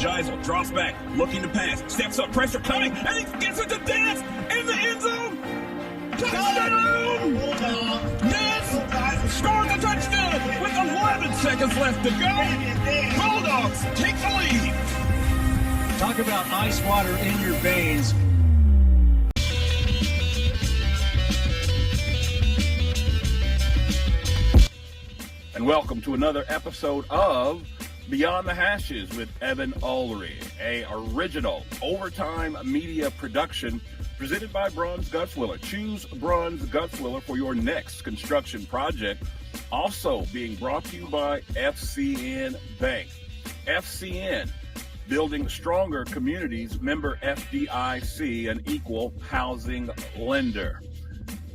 Geisel drops back, looking to pass, steps up, pressure coming, and he gets it to Dance in the end zone. Touchdown! Dance scores a touchdown with 11 seconds left to go. Bulldogs take the lead. Talk about ice water in your veins. And welcome to another episode of Beyond the Hashes with Evan Ulery, a original overtime media production presented by Bruns Gutzwiller. Choose Bruns Gutzwiller for your next construction project. Also being brought to you by FCN Bank. FCN, building stronger communities, member FDIC, an equal housing lender.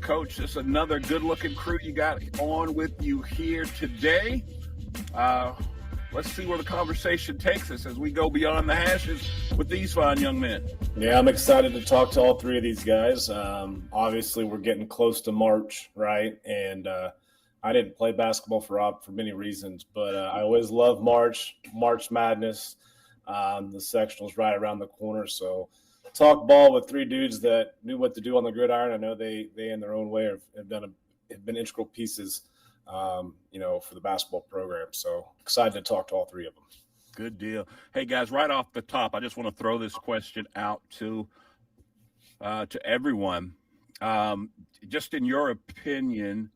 Coach, it's another good-looking crew you got on with you here today. Let's see where the conversation takes us as we go beyond the hashes with these fine young men. Yeah, I'm excited to talk to all three of these guys. Obviously, we're getting close to March, right? And I didn't play basketball for many reasons, but I always love March Madness. The sectional's right around the corner, so talk ball with three dudes that knew what to do on the gridiron. I know they in their own way have been integral pieces, for the basketball program. So excited to talk to all three of them. Good deal. Hey guys, right off the top, I just want to throw this question out to everyone. Just in your opinion,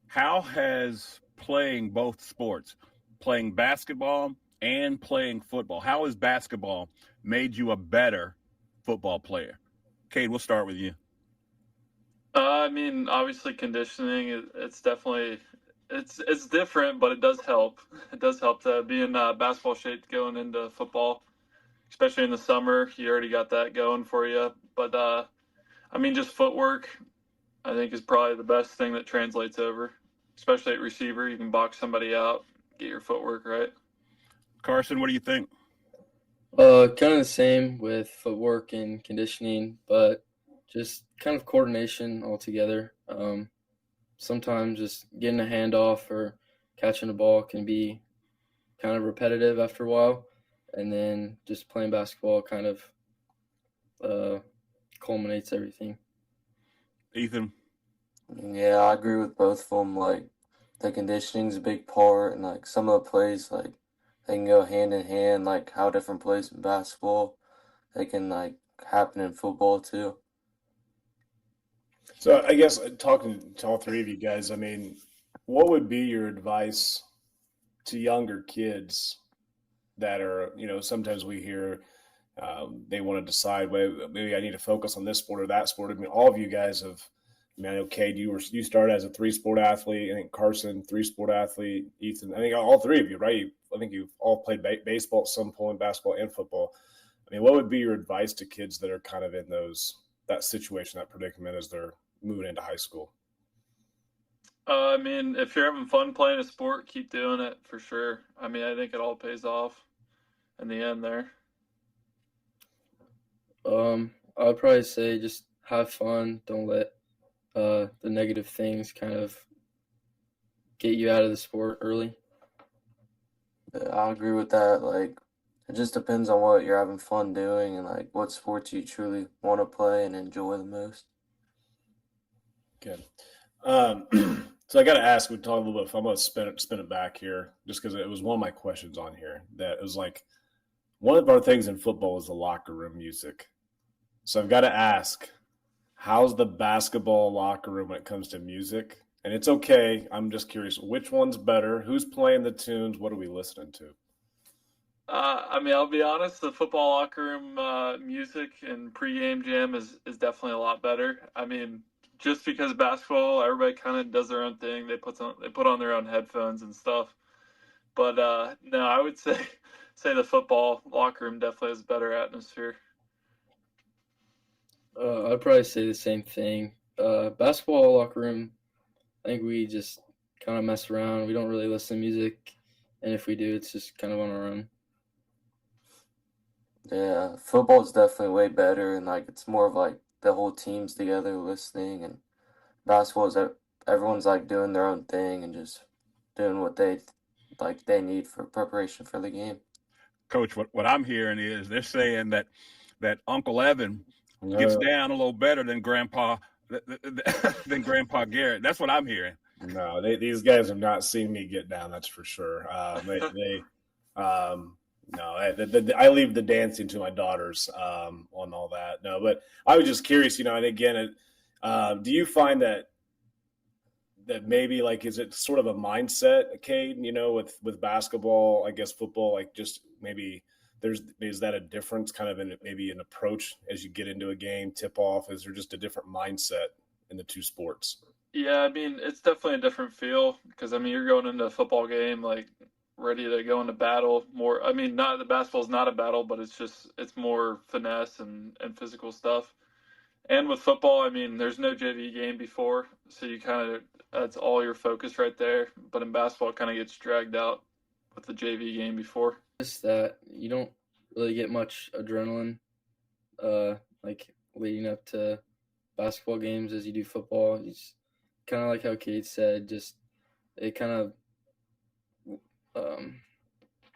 how has playing both sports, playing basketball and playing football, how has basketball made you a better football player? Cade, we'll start with you. Obviously conditioning, it's definitely, it's different, but it does help. It does help to be in basketball shape going into football, especially in the summer. You already got that going for you. But, just footwork, I think, is probably the best thing that translates over, especially at receiver. You can box somebody out, get your footwork right. Carson, what do you think? Kind of the same with footwork and conditioning, but just kind of coordination altogether. Sometimes just getting a handoff or catching a ball can be kind of repetitive after a while, and then just playing basketball kind of culminates everything. Ethan? Yeah, I agree with both of them. Like, the conditioning's a big part, and like some of the plays, like, they can go hand in hand, like how different plays in basketball, they can like happen in football too. So I guess talking to all three of you guys, what would be your advice to younger kids that are, sometimes we hear they want to decide, well, maybe I need to focus on this sport or that sport. All of you guys have, I know, Cade, you started as a 3-sport athlete. I think Carson, 3-sport athlete. Ethan, I think all three of you, right? I think you've all played baseball at some point, basketball and football. What would be your advice to kids that are kind of in that situation, that predicament as they're moving into high school? If you're having fun playing a sport, keep doing it for sure. I think it all pays off in the end there. I'd probably say just have fun. Don't let the negative things kind of get you out of the sport early. Yeah, I agree with that. Like, it just depends on what you're having fun doing and like what sports you truly want to play and enjoy the most. Good. So I got to ask, we talked a little bit, I'm going to spin it back here just because it was one of my questions on here that it was like, one of our things in football is the locker room music. So I've got to ask, how's the basketball locker room when it comes to music? And it's okay. I'm just curious, which one's better? Who's playing the tunes? What are we listening to? I'll be honest, the football locker room music and pregame jam is definitely a lot better. Just because basketball, everybody kind of does their own thing. They put on their own headphones and stuff. But no, I would say the football locker room definitely has a better atmosphere. I'd probably say the same thing. Basketball locker room, I think we just kind of mess around. We don't really listen to music, and if we do, it's just kind of on our own. Yeah, football's definitely way better, and like it's more of like the whole team's together listening, and basketball is everyone's like doing their own thing and just doing what they need for preparation for the game. Coach, what I'm hearing is they're saying that Uncle Evan gets down a little better than Grandpa than Grandpa Garrett. That's what I'm hearing. No, these guys have not seen me get down. That's for sure. No, I leave the dancing to my daughters on all that. No, but I was just curious, and again, do you find that maybe like is it sort of a mindset, Cade? With basketball, I guess football, like just maybe is that a difference, kind of maybe an approach as you get into a game, tip off? Is there just a different mindset in the two sports? Yeah, I mean, it's definitely a different feel because, I mean, you're going into a football game like ready to go into battle more. I mean, not the basketball's not a battle, but it's more finesse and physical stuff. And with football, I mean, there's no JV game before, so you kind of that's all your focus right there. But in basketball, it kind of gets dragged out with the JV game before. Just that you don't really get much adrenaline, like leading up to basketball games as you do football. It's kind of like how Kate said, just it kind of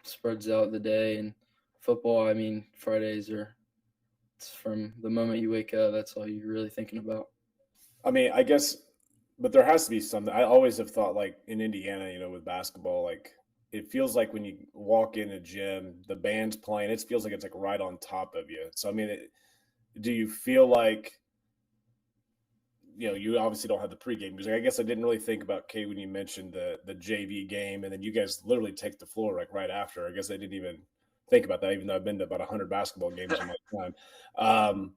spreads out the day. And football, I mean, Fridays it's from the moment you wake up, that's all you're really thinking about. I mean, I guess, but there has to be something. I always have thought, like in Indiana, with basketball, like it feels like when you walk in a gym, the band's playing, it feels like it's like right on top of you. So, I mean, do you feel like, you obviously don't have the pregame music. I guess I didn't really think about, Kate, when you mentioned the JV game, and then you guys literally take the floor like right after. I guess I didn't even think about that, even though I've been to about 100 basketball games in my time.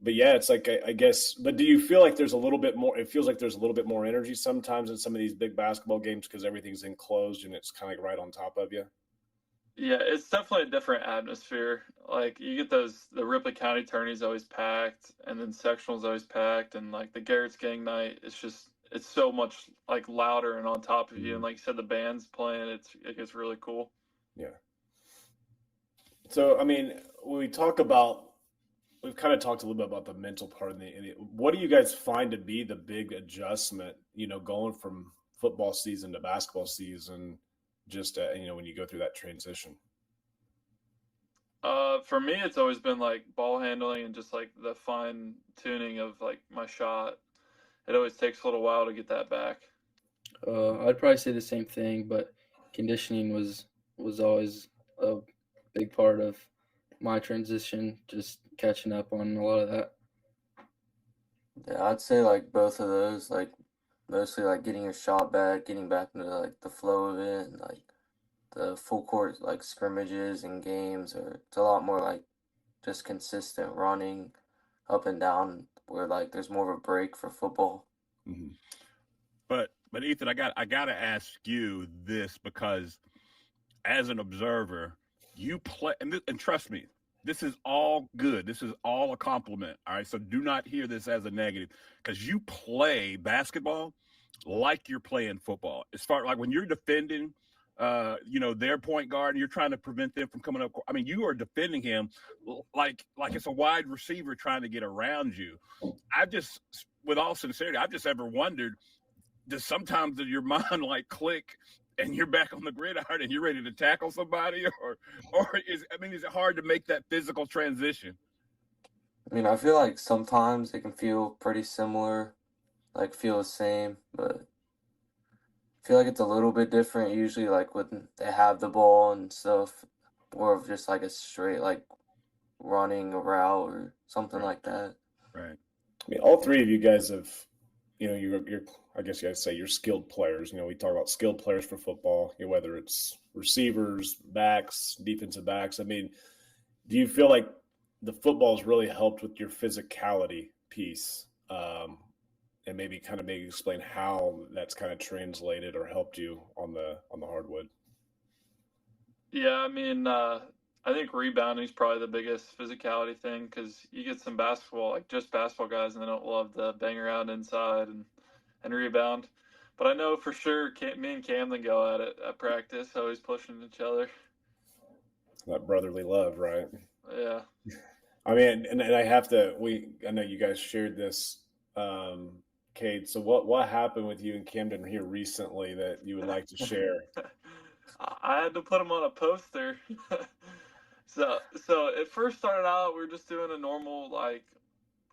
But yeah, it's like, I guess, but do you feel like there's a little bit more, it feels like there's a little bit more energy sometimes in some of these big basketball games because everything's enclosed and it's kind of like right on top of you? Yeah, it's definitely a different atmosphere. Like you get the Ripley County tourney's always packed, and then sectional's always packed, and like the Garrett's gang night, it's so much like louder and on top of you. And like you said, the band's playing, it gets really cool. Yeah. So, I mean, when we talk about, we've kind of talked a little bit about the mental part. What do you guys find to be the big adjustment, going from football season to basketball season, just, when you go through that transition? For me, it's always been like ball handling and just like the fine tuning of like my shot. It always takes a little while to get that back. I'd probably say the same thing, but conditioning was always a big part of my transition, just catching up on a lot of that. Yeah, I'd say like both of those, like mostly like getting your shot back, getting back into like the flow of it, and like the full court like scrimmages and games, or it's a lot more like just consistent running up and down where like there's more of a break for football. Mm-hmm. But Ethan, I gotta ask you this, because as an observer, you play, and trust me, this is all good. This is all a compliment. All right. So do not hear this as a negative, because you play basketball like you're playing football. As far like when you're defending, their point guard and you're trying to prevent them from coming up. I mean, you are defending him like it's a wide receiver trying to get around you. With all sincerity, I've just ever wondered, does sometimes your mind like click and you're back on the gridiron and you're ready to tackle somebody, or is it hard to make that physical transition? I mean, I feel like sometimes it can feel pretty similar, like feel the same, but I feel like it's a little bit different usually, like when they have the ball and stuff, more of just like a straight like running a route or something like that. Right. I mean, all three of you guys have, you're I guess you guys say you're skilled players. We talk about skilled players for football, whether it's receivers, backs, defensive backs. I mean, do you feel like the football has really helped with your physicality piece? And maybe explain how that's kind of translated or helped you on the hardwood. Yeah, I mean, I think rebounding is probably the biggest physicality thing, because you get some basketball, like just basketball guys, and they don't love to bang around inside and rebound. But I know for sure me and Camden go at it at practice, always pushing each other. That brotherly love, right? Yeah. I mean, and I know you guys shared this, Cade. So what happened with you and Camden here recently that you would like to share? I had to put him on a poster. So it first started out, we were just doing a normal like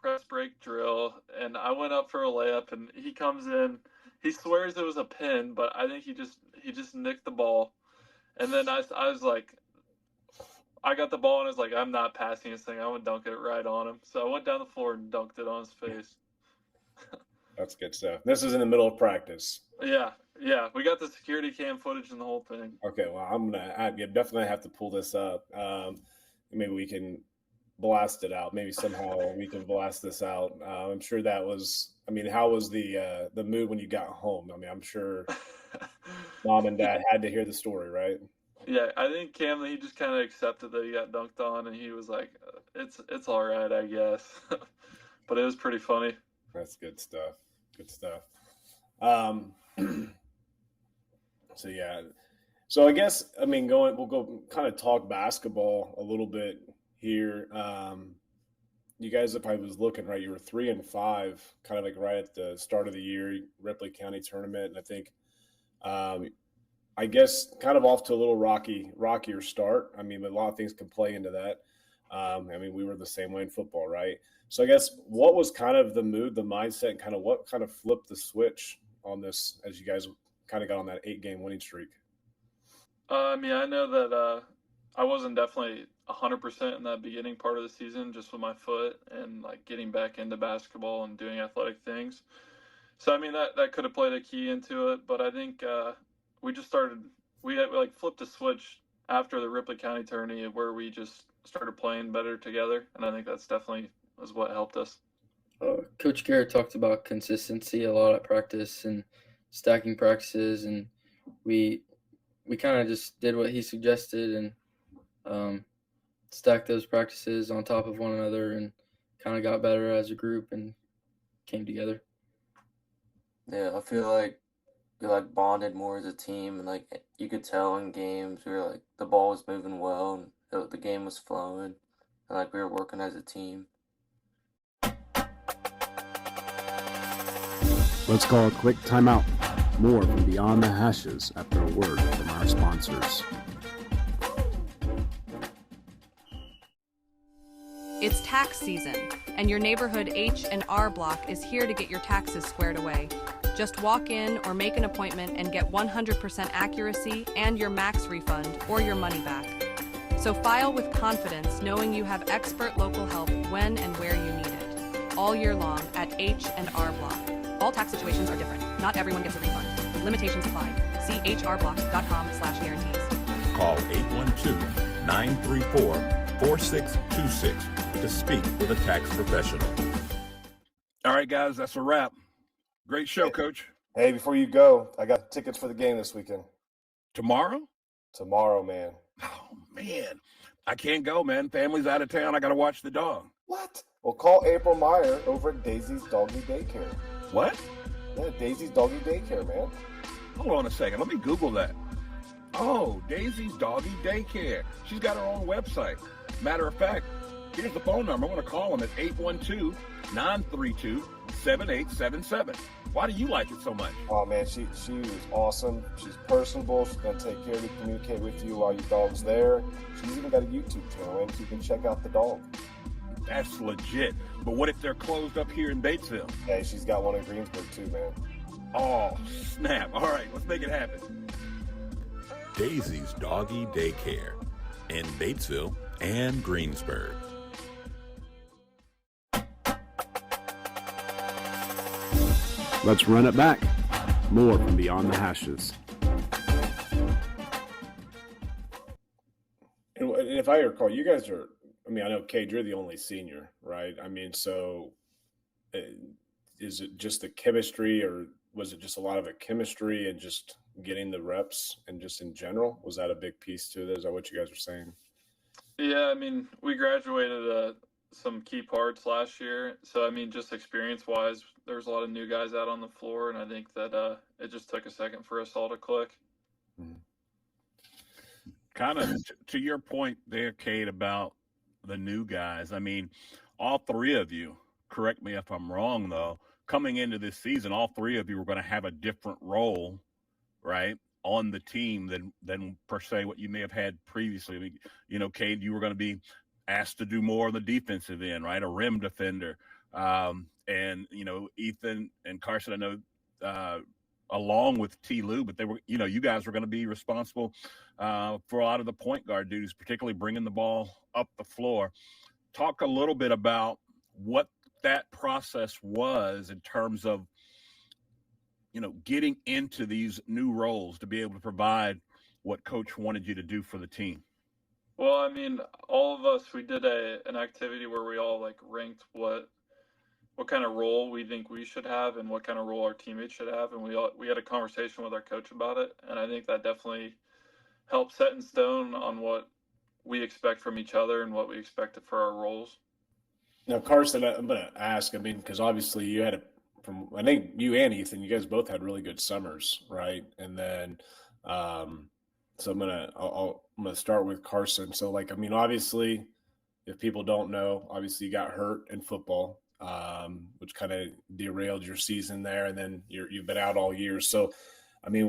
press break drill, and I went up for a layup, and he comes in. He swears it was a pin, but I think he just nicked the ball. And then I was like, I got the ball, and I was like, I'm not passing this thing. I'm gonna dunk it right on him. So I went down the floor and dunked it on his face. That's good stuff. This is in the middle of practice. Yeah, we got the security cam footage and the whole thing. Okay, well, I definitely have to pull this up. Maybe we can blast it out. Maybe somehow we can blast this out. I'm sure that was. I mean, how was the mood when you got home? I mean, I'm sure mom and dad had to hear the story, right? Yeah, I think Cam, he just kind of accepted that he got dunked on, and he was like, "It's all right, I guess." But it was pretty funny. That's good stuff. Good stuff. So yeah. So I guess we'll go kind of talk basketball a little bit here. You guys, if I was looking right, you were 3-5, kind of like right at the start of the year, Ripley County tournament, and I think, I guess, kind of off to a little rockier start. I mean, but a lot of things can play into that. I mean, we were the same way in football, right? So I guess what was kind of the mood, the mindset, and kind of what kind of flipped the switch on this as you guys kind of got on that 8-game winning streak? I mean, I know that I wasn't definitely 100% in that beginning part of the season, just with my foot and like getting back into basketball and doing athletic things. So I mean, that could have played a key into it, but I think we had like flipped a switch after the Ripley County tourney where we just started playing better together, and I think that's definitely was what helped us. Coach Garrett talked about consistency a lot at practice and stacking practices, and we kind of just did what he suggested and stacked those practices on top of one another and kind of got better as a group and came together. Yeah, I feel like we like bonded more as a team, and like you could tell in games we were like the ball was moving well and the game was flowing, and like we were working as a team. Let's call a quick timeout. More from Beyond the Hashes after a word from our sponsors. It's tax season, and your neighborhood H&R Block is here to get your taxes squared away. Just walk in or make an appointment and get 100% accuracy and your max refund or your money back. So file with confidence, knowing you have expert local help when and where you need it. All year long at H&R Block. All tax situations are different. Not everyone gets a refund. Limitations apply. See hrblock.com/guarantees. Call 812-934-4626 to speak with a tax professional. All right, guys, that's a wrap. Great show, Coach. Hey, before you go, I got tickets for the game this weekend. Tomorrow? Tomorrow, man. Oh, man. I can't go, man. Family's out of town. I got to watch the dog. What? Well, call April Meyer over at Daisy's Doggy Daycare. What? Yeah, Daisy's Doggy Daycare, man. Hold on a second. Let me Google that. Oh, Daisy's Doggy Daycare. She's got her own website. Matter of fact, here's the phone number. I'm going to call them at 812-932-7877. Why do you like it so much? Oh, man, she was awesome. She's personable. She's going to take care of you, communicate with you while your dog's there. She's even got a YouTube channel, and you can check out the dog. That's legit. But what if they're closed up here in Batesville? Hey, she's got one in Greensburg, too, man. Oh, snap. All right, let's make it happen. Daisy's Doggy Daycare in Batesville and Greensburg. Let's run it back. More from Beyond the Hashes. And if I recall, you guys are, I mean, I know, Cade, you're the only senior, right? I mean, so is it just the chemistry, or was it just a lot of it chemistry and just getting the reps and just in general? Was that a big piece to it? Is that what you guys were saying? Yeah, I mean, we graduated some key parts last year. So, I mean, just experience-wise, there's a lot of new guys out on the floor, and I think that it just took a second for us all to click. Kind of to your point there, Cade, about the new guys. I mean, all three of you, correct me if I'm wrong, though, coming into this season, all three of you were going to have a different role, right? on the team than per se what you may have had previously. I mean, you know, Cade, you were going to be asked to do more on the defensive end, right? A rim defender. And, you know, Ethan and Carson, I know, along with T. Lou, but they were, you know, you guys were going to be responsible for a lot of the point guard duties, particularly bringing the ball up the floor. Talk a little bit about what that process was in terms of, you know, getting into these new roles to be able to provide what coach wanted you to do for the team. Well, I mean, all of us, we did an activity where we all like ranked what kind of role we think we should have and what kind of role our teammates should have, and we had a conversation with our coach about it, and I think that definitely helped set in stone on what we expect from each other and what we expected for our roles. Now, Carson, I'm going to ask, I mean, because obviously you had I think you and Ethan, you guys both had really good summers, right? And then, so I'm gonna start with Carson. So, like, I mean, obviously, if people don't know, obviously you got hurt in football, which kind of derailed your season there, and then you've been out all year. So, I mean,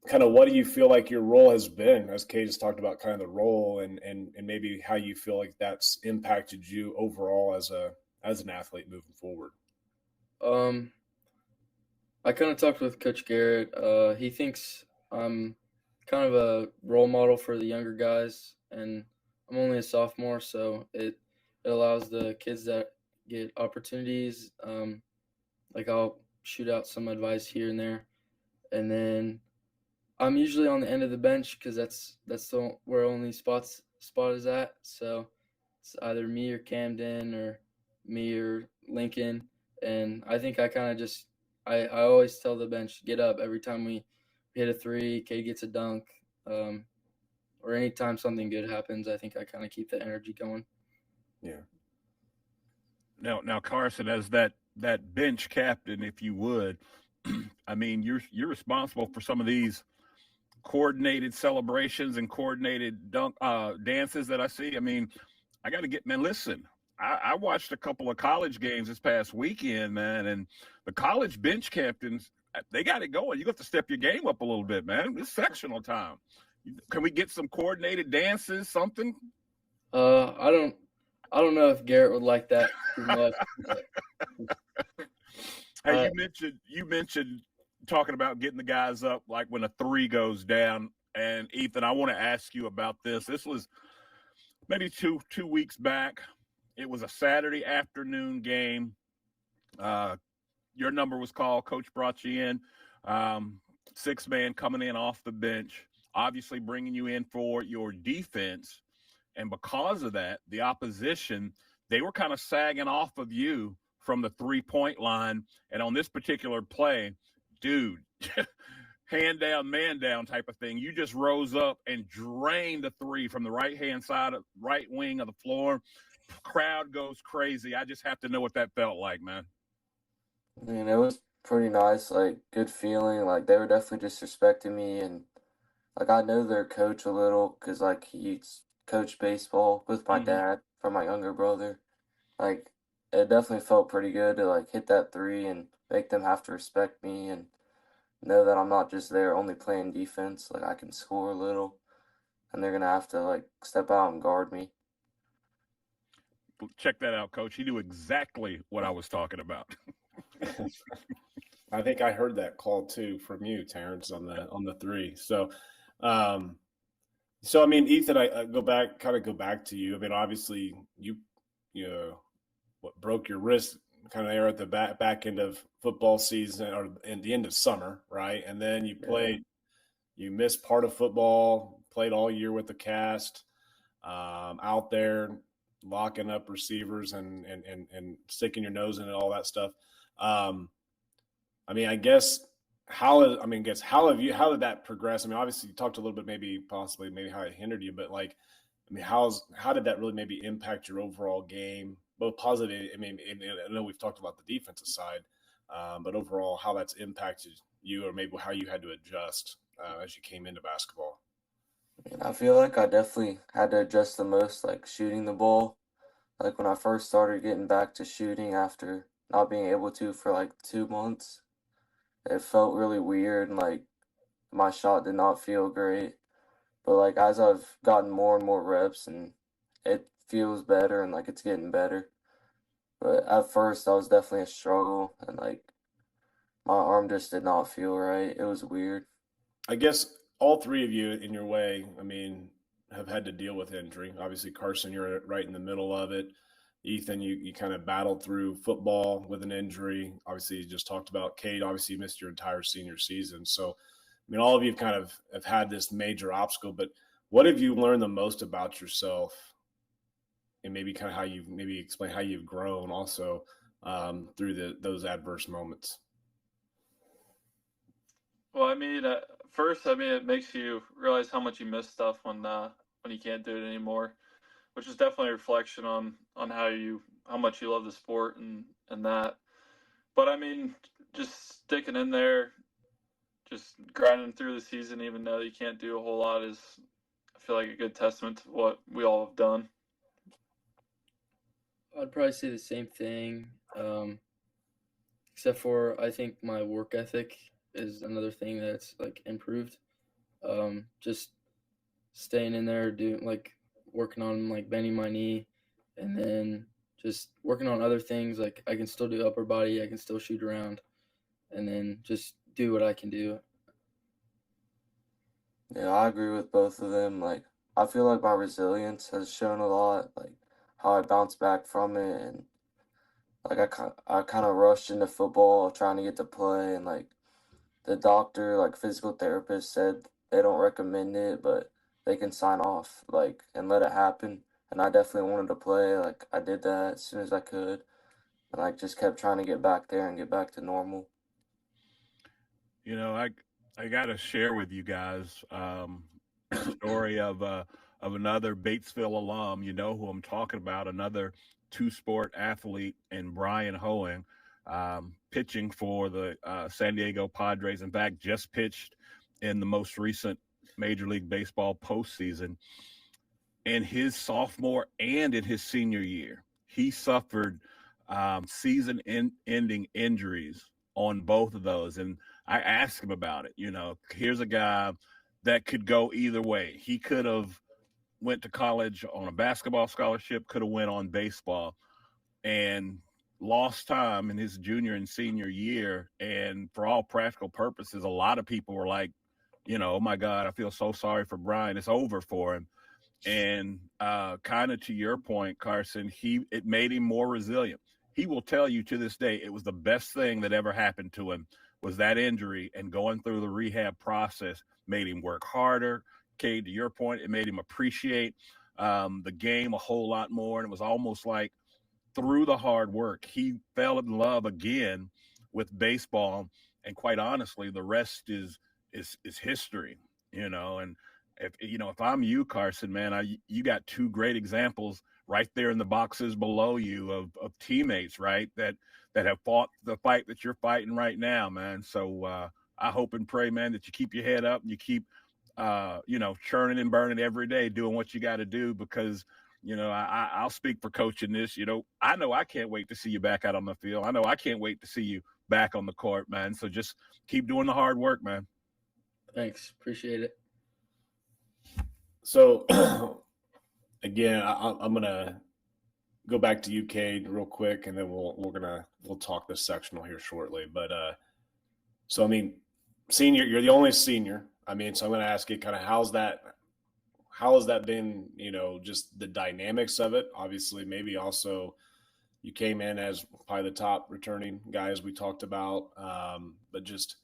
kind of what do you feel like your role has been, as Kate has talked about, kind of the role and maybe how you feel like that's impacted you overall as an athlete moving forward? I kind of talked with Coach Garrett. He thinks I'm kind of a role model for the younger guys, and I'm only a sophomore, so it allows the kids that get opportunities. Like, I'll shoot out some advice here and there, and then I'm usually on the end of the bench because that's where only spot is at. So it's either me or Camden or me or Lincoln, and I think I kind of just I always tell the bench, get up every time we hit a three, Cade gets a dunk, or anytime something good happens. I think I kind of keep the energy going. Yeah. Now, Carson, as that bench captain, if you would, I mean, you're responsible for some of these coordinated celebrations and coordinated dunk dances that I see. I mean, I got to listen. I watched a couple of college games this past weekend, man, and the college bench captains, they got it going. You got to step your game up a little bit, man. It's sectional time. Can we get some coordinated dances, something? I don't know if Garrett would like that too much. Hey, you mentioned talking about getting the guys up like when a three goes down. And Ethan, I want to ask you about this. This was maybe two weeks back. It was a Saturday afternoon game. Your number was called. Coach brought you in. 6-man coming in off the bench, obviously bringing you in for your defense. And because of that, the opposition, they were kind of sagging off of you from the 3-point line. And on this particular play, dude, hand down, man down type of thing. You just rose up and drained the three from the right-hand side, right wing of the floor. Crowd goes crazy. I just have to know what that felt like, man. I mean, it was pretty nice, like, good feeling. Like, they were definitely disrespecting me, and, like, I know their coach a little because, like, he's coached baseball with my dad from my younger brother. Like, it definitely felt pretty good to, like, hit that three and make them have to respect me and know that I'm not just there only playing defense. Like, I can score a little, and they're going to have to, like, step out and guard me. Check that out, Coach. He knew exactly what I was talking about. I think I heard that call too from you, Terrence, on the three. So, I mean, Ethan, I go back to you. I mean, obviously, you broke your wrist kind of there at the back end of football season or in the end of summer, right? And then you missed part of football, played all year with the cast, out there locking up receivers and sticking your nose in it, all that stuff. I mean, how did that progress? I mean, obviously you talked a little bit, possibly how it hindered you, but like, I mean, how did that really maybe impact your overall game, both positive? I mean, I know we've talked about the defensive side, but overall, how that's impacted you, or maybe how you had to adjust as you came into basketball. I feel like I definitely had to adjust the most, like shooting the ball. Like when I first started getting back to shooting after not being able to for like 2 months, it felt really weird. And like My shot did not feel great. But, like, as I've gotten more and more reps and it feels better and, like, it's getting better. But at first, I was definitely a struggle and, like, my arm just did not feel right. It was weird. I guess all three of you in your way, I mean, have had to deal with injury. Obviously, Carson, you're right in the middle of it. Ethan, you kind of battled through football with an injury. Obviously, you just talked about Cade. Obviously, you missed your entire senior season. So, I mean, all of you kind of have had this major obstacle, but what have you learned the most about yourself? And maybe kind of how you've maybe explain how you've grown also through those adverse moments. Well, I mean, first, I mean, it makes you realize how much you miss stuff when you can't do it anymore, which is definitely a reflection on how much you love the sport and that. But I mean, just sticking in there, just grinding through the season, even though you can't do a whole lot, is I feel like a good testament to what we all have done. I'd probably say the same thing, except for I think my work ethic is another thing that's like improved. Just staying in there, doing like working on like bending my knee, and then just working on other things. Like I can still do upper body, I can still shoot around, and then just do what I can do. Yeah, I agree with both of them. Like, I feel like my resilience has shown a lot, like how I bounced back from it, and like I kind of rushed into football trying to get to play, and like the doctor, like physical therapist said they don't recommend it, but they can sign off, like, and let it happen. And I definitely wanted to play. Like, I did that as soon as I could, and like just kept trying to get back there and get back to normal. You know, I got to share with you guys a story of another Batesville alum. You know who I'm talking about? Another two-sport athlete, and Brian Hoeing, pitching for the San Diego Padres. In fact, just pitched in the most recent Major League Baseball postseason. In his sophomore and in his senior year, he suffered season-ending injuries on both of those. And I asked him about it. You know, here's a guy that could go either way. He could have went to college on a basketball scholarship, could have went on baseball, and lost time in his junior and senior year. And for all practical purposes, a lot of people were like, you know, oh my God, I feel so sorry for Brian. It's over for him. And kind of to your point, Carson, it made him more resilient. He will tell you to this day it was the best thing that ever happened to him was that injury, and going through the rehab process made him work harder. Cade, to your point, it made him appreciate the game a whole lot more. And it was almost like through the hard work, he fell in love again with baseball. And quite honestly, the rest is history, you know. And if I'm you, Carson, man, you got two great examples right there in the boxes below you of teammates, right, that have fought the fight that you're fighting right now, man. So I hope and pray, man, that you keep your head up and you keep, churning and burning every day, doing what you got to do, because, I'll speak for coaching this. I know I can't wait to see you back out on the field. I know I can't wait to see you back on the court, man. So just keep doing the hard work, man. Thanks. Appreciate it. So, again, I'm gonna go back to you, Cade, real quick, and then we'll talk this sectional here shortly. But so I mean, senior, you're the only senior. I mean, so I'm gonna ask you kind of how has that been? Just the dynamics of it. Obviously, maybe also you came in as probably the top returning guy, as we talked about, but just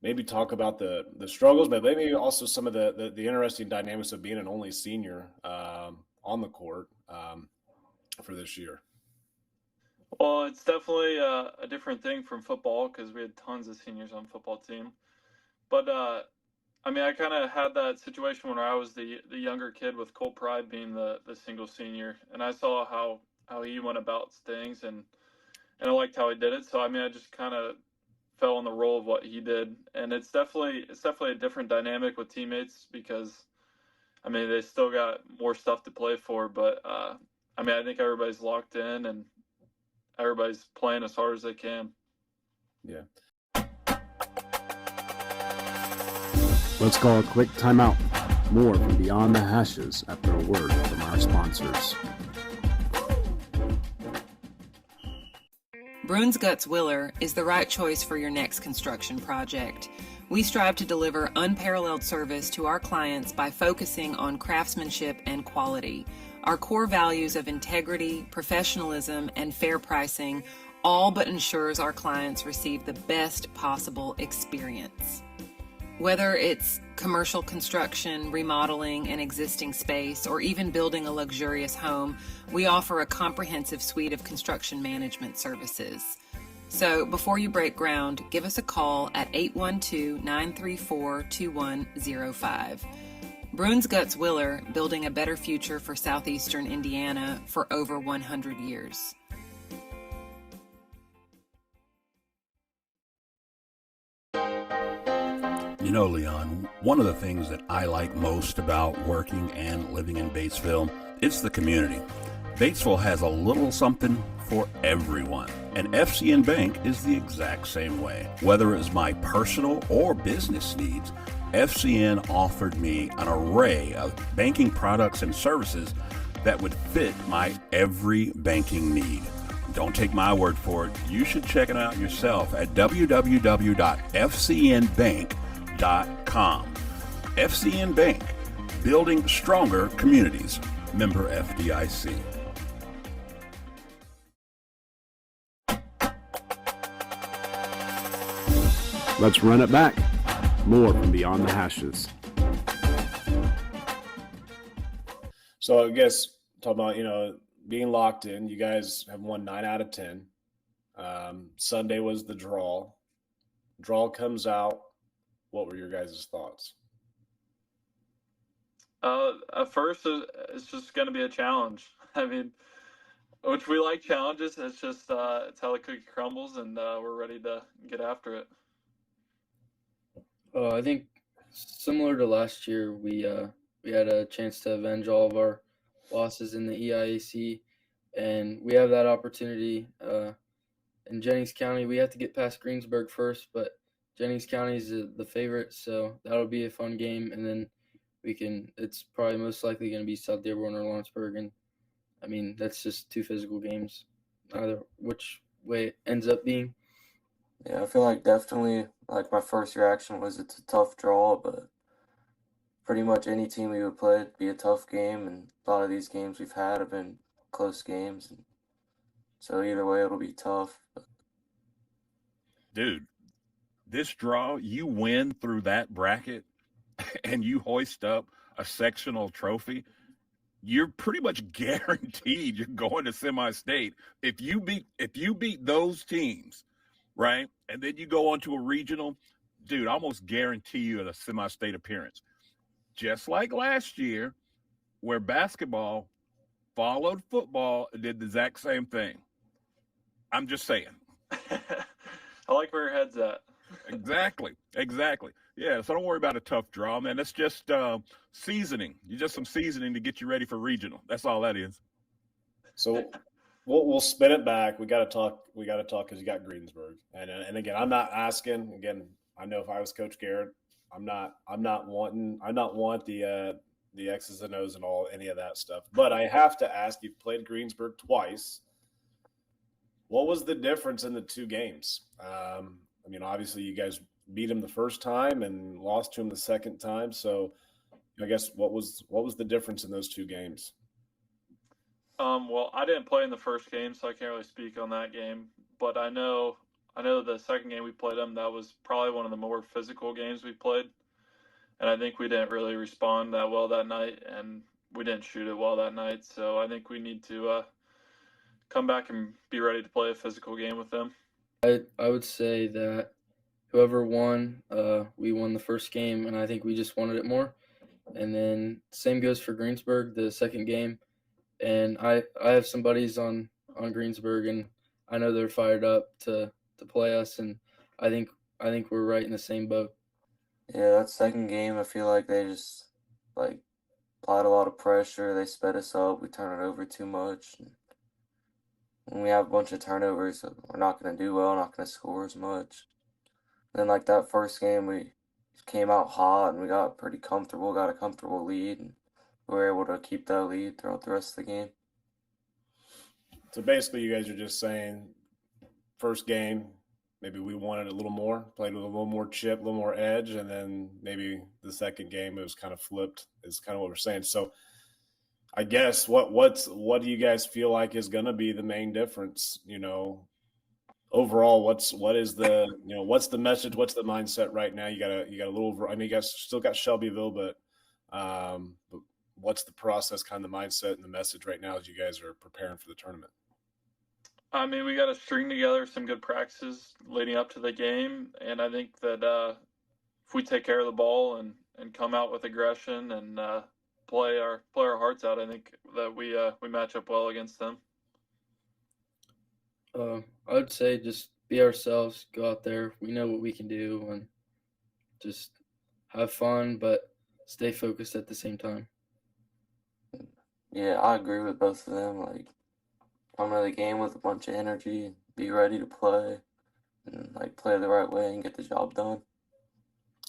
maybe talk about the struggles, but maybe also some of the interesting dynamics of being an only senior on the court for this year. Well, it's definitely a different thing from football because we had tons of seniors on the football team. But I mean, I kind of had that situation when I was the younger kid, with Colt Pride being the single senior, and I saw how he went about things, and I liked how he did it. So I mean, I just kind of fell in the role of what he did, and it's definitely a different dynamic with teammates because, I mean, they still got more stuff to play for, but I mean, I think everybody's locked in and everybody's playing as hard as they can. Yeah. Let's call a quick timeout. More from Beyond the Hashes after a word from our sponsors. Bruins Guts Willer is the right choice for your next construction project. We strive to deliver unparalleled service to our clients by focusing on craftsmanship and quality. Our core values of integrity, professionalism, and fair pricing all but ensures our clients receive the best possible experience. Whether it's commercial construction, remodeling an existing space, or even building a luxurious home, we offer a comprehensive suite of construction management services. So before you break ground, give us a call at 812-934-2105. Bruins Guts Willer, building a better future for southeastern Indiana for over 100 years. You know, Leon, one of the things that I like most about working and living in Batesville, it's the community. Batesville has a little something for everyone, and FCN Bank is the exact same way. Whether it's my personal or business needs, FCN offered me an array of banking products and services that would fit my every banking need. Don't take my word for it. You should check it out yourself at www.fcnbank.com. FCN Bank, building stronger communities. Member FDIC. Let's run it back. More from Beyond the Hashes. So I guess talking about, being locked in, you guys have won 9 out of 10. Sunday was the draw. Draw comes out. What were your guys' thoughts? At first, it's just going to be a challenge. I mean, which we like challenges. It's just it's how the cookie crumbles, and we're ready to get after it. I think similar to last year, we had a chance to avenge all of our losses in the EIAC, and we have that opportunity in Jennings County. We have to get past Greensburg first, but Jennings County is the favorite, so that'll be a fun game. And then it's probably most likely going to be South Dearborn or Lawrenceburg, and I mean that's just 2 physical games, either which way it ends up being. Yeah, I feel like definitely, like, my first reaction was it's a tough draw, but pretty much any team we would play, it'd be a tough game, and a lot of these games we've had have been close games, and so either way it'll be tough. Dude, this draw, you win through that bracket and you hoist up a sectional trophy, you're pretty much guaranteed you're going to semi-state. If you beat those teams, right, and then you go on to a regional, dude, I almost guarantee you a semi-state appearance. Just like last year, where basketball followed football and did the exact same thing. I'm just saying. I like where your head's at. Exactly. Yeah, so don't worry about a tough draw, man. That's just seasoning. You just some seasoning to get you ready for regional. That's all that is. So we'll spin it back. We got to talk because you got Greensburg, and again, I'm not asking. Again, I know if I was Coach Garrett, I'm not wanting the X's and O's and any of that stuff. But I have to ask. You've played Greensburg twice. What was the difference in the 2 games? I mean, obviously you guys beat him the first time and lost to him the second time. So I guess what was the difference in those 2 games? Well, I didn't play in the first game, so I can't really speak on that game. But I know the second game we played them, that was probably one of the more physical games we played. And I think we didn't really respond that well that night, and we didn't shoot it well that night. So I think we need to come back and be ready to play a physical game with them. I would say that whoever won, we won the first game, and I think we just wanted it more. And then same goes for Greensburg, the second game. And I have some buddies on Greensburg, and I know they're fired up to play us, and I think we're right in the same boat. Yeah, that second game, I feel like they just applied a lot of pressure. They sped us up. We turned it over too much. When we have a bunch of turnovers, we're not going to do well, not going to score as much. Then, that first game, we came out hot and we got pretty comfortable, got a comfortable lead, and we were able to keep that lead throughout the rest of the game. So basically, you guys are just saying, first game, maybe we wanted a little more, played with a little more chip, a little more edge, and then maybe the second game it was kind of flipped. Is kind of what we're saying. So, I guess what do you guys feel like is going to be the main difference? Overall, what is the what's the message? What's the mindset right now? You got a little. I know you guys still got Shelbyville, but what's the process, kind of the mindset and the message right now as you guys are preparing for the tournament? I mean, we got to string together some good practices leading up to the game, and I think that if we take care of the ball and come out with aggression and play our hearts out, I think that we match up well against them. I would say just be ourselves, go out there. We know what we can do, and just have fun, but stay focused at the same time. Yeah, I agree with both of them. Like, come into the game with a bunch of energy, be ready to play, and like play the right way and get the job done.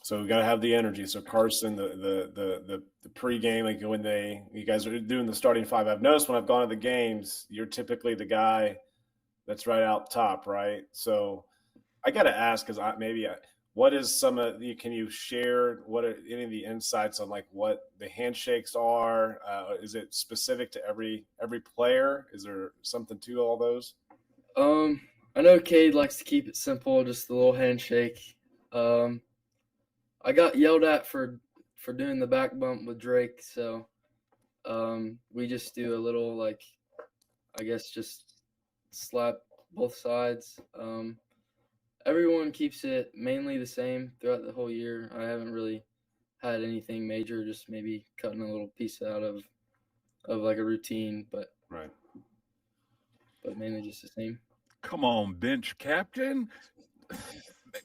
So we got to have the energy. So Carson, the pregame, like when you guys are doing the starting five, I've noticed when I've gone to the games, you're typically the guy that's right out top, right? So I got to ask, because what is can you share what are any of the insights on like what the handshakes are? Is it specific to every player? Is there something to all those? I know Cade likes to keep it simple, just the little handshake. I got yelled at for doing the back bump with Drake, so we just do a little, like, I guess just slap both sides. Everyone keeps it mainly the same throughout the whole year. I haven't really had anything major, just maybe cutting a little piece out of like a routine, but right. But mainly just the same. Come on, bench captain.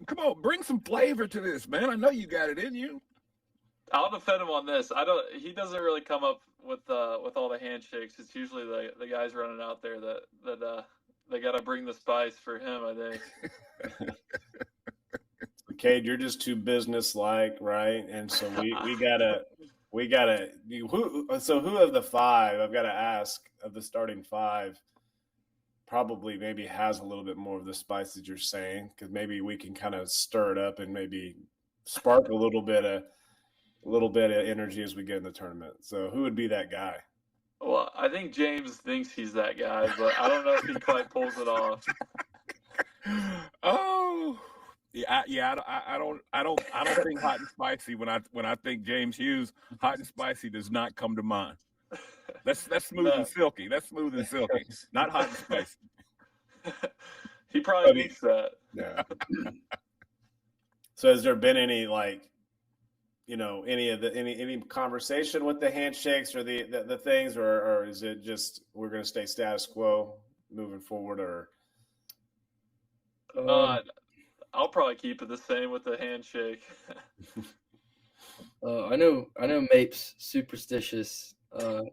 Come on, bring some flavor to this, man. I know you got it in you. I'll defend him on this. He doesn't really come up with all the handshakes. It's usually the guys running out there that they got to bring the spice for him, I think. Cade, you're just too business-like, right? And so we gotta who of the five, I've got to ask, of the starting five, probably maybe has a little bit more of the spice that you're saying, because maybe we can kind of stir it up and maybe spark a little bit of energy as we get in the tournament. So who would be that guy? Well, I think James thinks he's that guy, but I don't know if he quite pulls it off. Oh, yeah. I don't think hot and spicy. When I think James Hughes, hot and spicy does not come to mind. That's smooth and silky. That's smooth and silky, not hot and spicy. He probably thinks that. Yeah. So has there been any any conversation with the handshakes or the things, or is it just we're going to stay status quo moving forward? Or I'll probably keep it the same with the handshake. I know Mape's superstitious.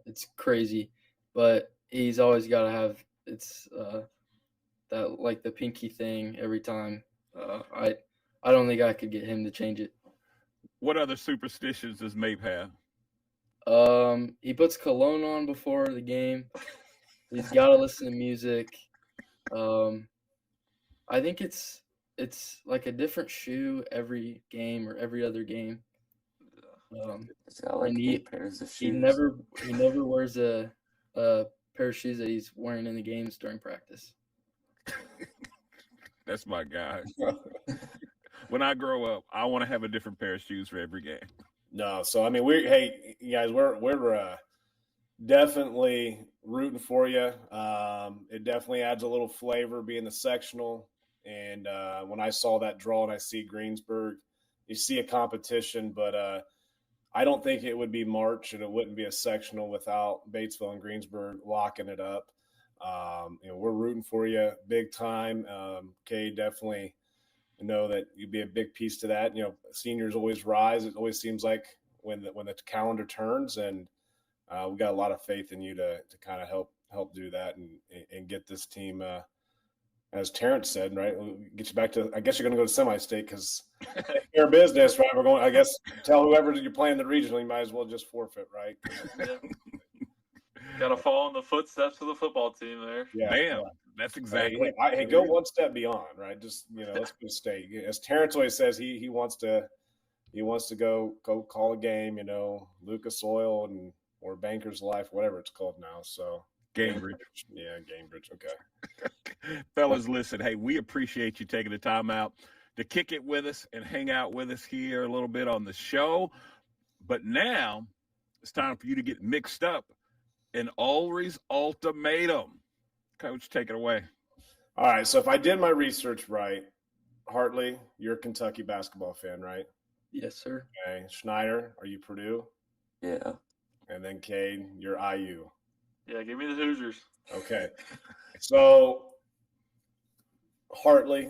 It's crazy, but he's always got to have that, like, the pinky thing every time. I don't think I could get him to change it. What other superstitions does Mape have? He puts cologne on before the game. He's got to listen to music. I think it's like a different shoe every game or every other game. It's got like 8 pairs of shoes. He never wears a pair of shoes that he's wearing in the games during practice. That's my guy. When I grow up, I want to have a different pair of shoes for every game. No, so I mean, hey guys, we're definitely rooting for you. It definitely adds a little flavor being the sectional. And when I saw that draw and I see Greensburg, you see a competition, but I don't think it would be March and it wouldn't be a sectional without Batesville and Greensburg locking it up. We're rooting for you big time. Cade, definitely know that you'd be a big piece to that. Seniors always rise. It always seems like when the calendar turns, and we've got a lot of faith in you to kind of help do that and get this team as Terrence said, right, we'll get you back to, I guess you're going to go to semi-state because your business, right? We're going, I guess, tell whoever you're playing the regional, you might as well just forfeit, right? Yeah. Got to follow in the footsteps of the football team there. Yeah, bam. That's exactly. Hey, go one step beyond, right? Just let's go state. As Terrence always says, he wants to go call a game. Lucas Oil or Banker's Life, whatever it's called now. So Cambridge. Yeah, Cambridge. Okay. Fellas, listen. Hey, we appreciate you taking the time out to kick it with us and hang out with us here a little bit on the show. But now it's time for you to get mixed up in Ulery's ultimatum. Coach, take it away. All right. So if I did my research right, Hartley, you're a Kentucky basketball fan, right? Yes, sir. Okay. Schneider, are you Purdue? Yeah. And then Cade, you're IU. Yeah, give me the Hoosiers. Okay. So Hartley,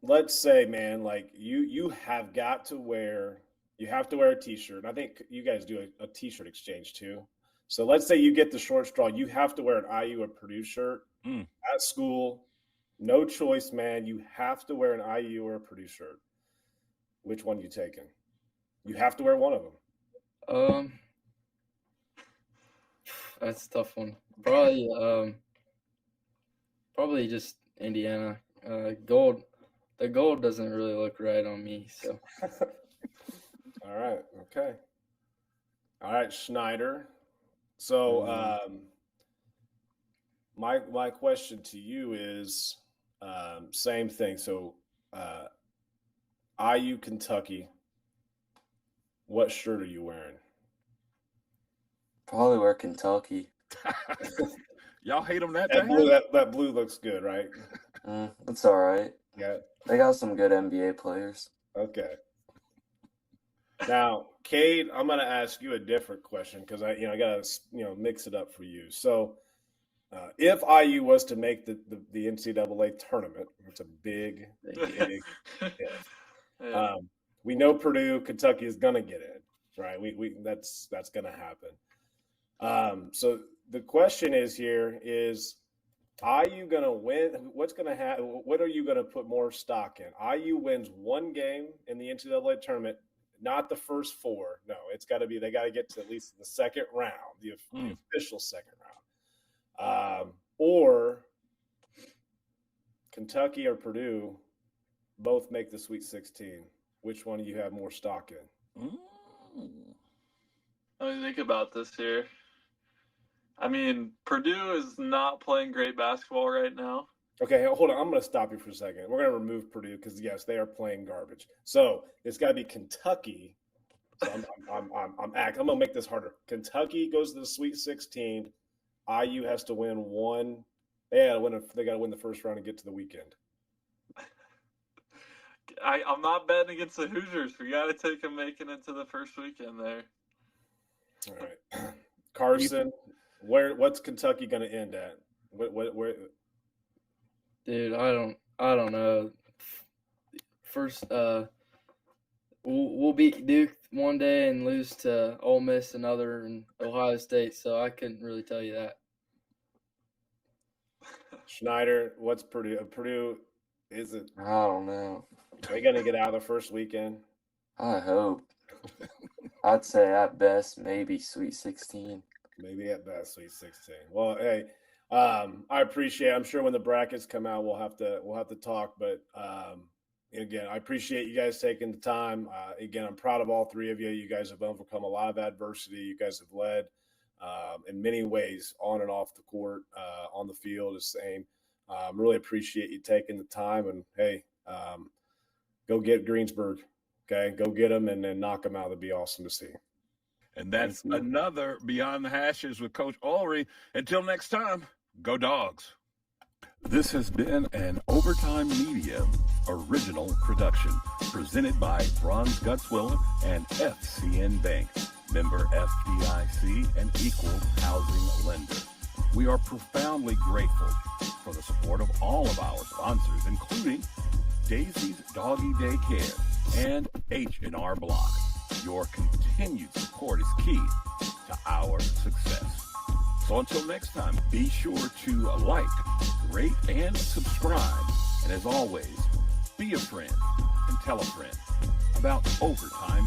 let's say, man, you have to wear a t-shirt. I think you guys do a t-shirt exchange too. So let's say you get the short straw. You have to wear an IU or Purdue shirt at school. No choice, man. You have to wear an IU or a Purdue shirt. Which one you taking? You have to wear one of them. That's a tough one. Probably just Indiana. Gold. The gold doesn't really look right on me. So. All right. Okay. All right, Schneider. So my question to you is same thing. So IU Kentucky, what shirt are you wearing? Probably wear Kentucky. Y'all hate them that blue looks good, right? It's all right. Yeah. They got some good NBA players. Okay. Now, Cade, I'm going to ask you a different question because I got to mix it up for you. So, if IU was to make the NCAA tournament, it's a big if. Yeah. We know Purdue, Kentucky is going to get in, right? That's going to happen. So the question is IU going to win? What's going to happen? What are you going to put more stock in? IU wins one game in the NCAA tournament. Not the first four. No, it's got to be. They got to get to at least the second round, the official second round, or Kentucky or Purdue both make the Sweet 16. Which one do you have more stock in? Let me think about this here. I mean, Purdue is not playing great basketball right now. Okay, hold on. I'm going to stop you for a second. We're going to remove Purdue because, yes, they are playing garbage. So it's got to be Kentucky. So I'm going to make this harder. Kentucky goes to the Sweet 16. IU has to win one. They got to win the first round and get to the weekend. I'm not betting against the Hoosiers. We got to take them making it to the first weekend there. All right, Carson. What's Kentucky going to end at? Where? Dude, I don't know. First, we'll beat Duke one day and lose to Ole Miss another and Ohio State, so I couldn't really tell you that. Schneider, what's Purdue? Purdue, is it? I don't know. Are they going to get out of the first weekend? I hope. I'd say at best maybe Sweet 16. Maybe at best Sweet 16. Well, hey. I appreciate it. I'm sure when the brackets come out, we'll have to talk. But again, I appreciate you guys taking the time. Again, I'm proud of all three of you. You guys have overcome a lot of adversity. You guys have led in many ways on and off the court, on the field. The same. Really appreciate you taking the time. And hey, go get Greensburg. Okay, go get them and then knock them out. It'd be awesome to see. And that's another Beyond the Hashes with Coach Ulery. Until next time, go Dogs. This has been an Overtime Media original production presented by Bronze Gutzwiller and FCN Bank, member FDIC and equal housing lender. We are profoundly grateful for the support of all of our sponsors, including Daisy's Doggy Daycare and H&R Block. Your continued support is key to our success. So until next time, be sure to like, rate, and subscribe. And as always, be a friend and tell a friend about Overtime